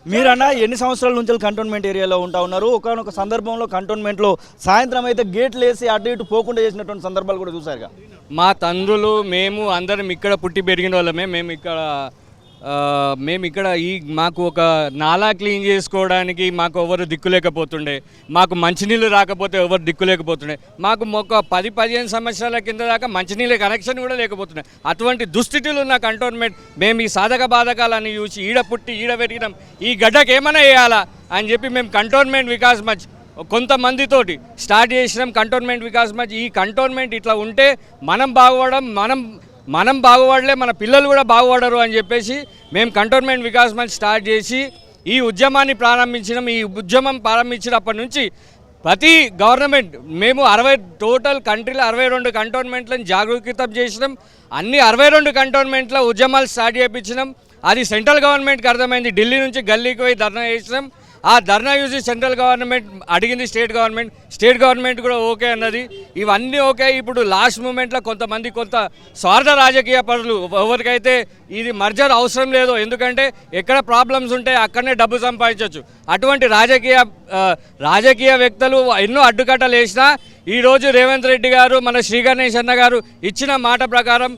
మీరన్నా ఎన్ని సంవత్సరాల నుంచి కంటోన్మెంట్ ఏరియాలో ఉన్నారు? ఒకనొక సందర్భంలో కంటోన్మెంట్లో సాయంత్రం అయితే గేట్లు వేసి అటు ఇటు పోకుండా చేసినటువంటి సందర్భాలు కూడా చూసారుగా. మా తండ్రులు మేము అందరం ఇక్కడ పుట్టి పెరిగిన వాళ్ళమే. మేము ఇక్కడ మాకు ఒక నాలా క్లీన్ చేసుకోవడానికి మాకు ఎవరు దిక్కులేకపోతుండే, మాకు మంచినీళ్ళు రాకపోతే ఎవరు దిక్కులేకపోతుండే, మాకు ఒక 10-15 సంవత్సరాల కింద దాకా మంచినీళ్ళ కనెక్షన్ కూడా లేకపోతుండే. అటువంటి దుస్థితులు ఉన్న కంటోన్మెంట్ మేము ఈ సాధక బాధకాలని చూసి ఈడ పుట్టి ఈడ పెరిగినాం, ఈ గడ్డకు ఏమైనా వేయాలా అని చెప్పి మేము కంటోన్మెంట్ వికాస్ మంచ్ కొంతమందితోటి స్టార్ట్ చేసినాం. కంటోన్మెంట్ వికాస్ మంచ్ ఈ కంటోన్మెంట్ ఇట్లా ఉంటే మనం బాగుపడడం, మనం బాగుపడలే మన పిల్లలు కూడా బాగుపడరు అని చెప్పేసి మేము కంటోన్మెంట్ వికాస్ మంచ్ స్టార్ట్ చేసి ఈ ఉద్యమాన్ని ప్రారంభించినాం. ఈ ఉద్యమం ప్రారంభించినప్పటి నుంచి ప్రతి గవర్నమెంట్ మేము టోటల్ కంట్రీలో 62 కంటోన్మెంట్లను జాగరూకతం చేసినాం. అన్ని 62 కంటోన్మెంట్ల ఉద్యమాలు స్టార్ట్ చేయించినాం. అది సెంట్రల్ గవర్నమెంట్కి అర్థమైంది. ఢిల్లీ నుంచి గల్లీకి పోయి ధర్నా చేసినాం. ఆ ధర్నా చూసి సెంట్రల్ గవర్నమెంట్ అడిగింది స్టేట్ గవర్నమెంట్ కూడా ఓకే అన్నది. ఇవన్నీ ఓకే. ఇప్పుడు లాస్ట్ మూమెంట్లో కొంతమంది కొంత స్వార్థ రాజకీయ పరులు ఎవరికైతే ఇది మర్జర్ అవసరం లేదో, ఎందుకంటే ఎక్కడ ప్రాబ్లమ్స్ ఉంటే అక్కడనే డబ్బు సంపాదించవచ్చు, అటువంటి రాజకీయ వ్యక్తులు ఎన్నో అడ్డుకట్టలు వేసినా ఈరోజు రేవంత్ రెడ్డి గారు మన శ్రీ గణేష్ అన్న గారు ఇచ్చిన మాట ప్రకారం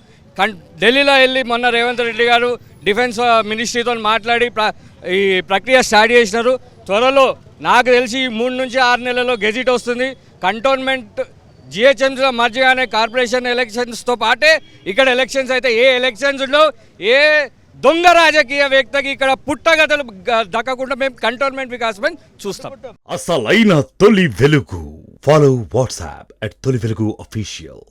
ఢిల్లీలో వెళ్ళి మొన్న రేవంత్ రెడ్డి గారు డిఫెన్స్ మినిస్ట్రీతో మాట్లాడి ఈ ప్రక్రియ స్టార్ట్ చేసినారు. త్వరలో నాకు తెలిసి 3 నుంచి 6 నెలల్లో గెజిట్ వస్తుంది. కంటోన్మెంట్ జిహెచ్ఎంసీలో మర్జిగానే కార్పొరేషన్ ఎలక్షన్స్తో పాటే ఇక్కడ ఎలక్షన్స్ అయితే ఏ ఎలక్షన్స్ ఉండవు, ఏ దొంగ రాజకీయ వ్యక్తికి ఇక్కడ పుట్టగతలు దక్కకుండా మేము కంటోన్మెంట్ వికాసం చూస్తాం. అసలైన తొలి వెలుగు. ఫాలో వాట్సాప్ @తొలి వెలుగు అఫీషియల్.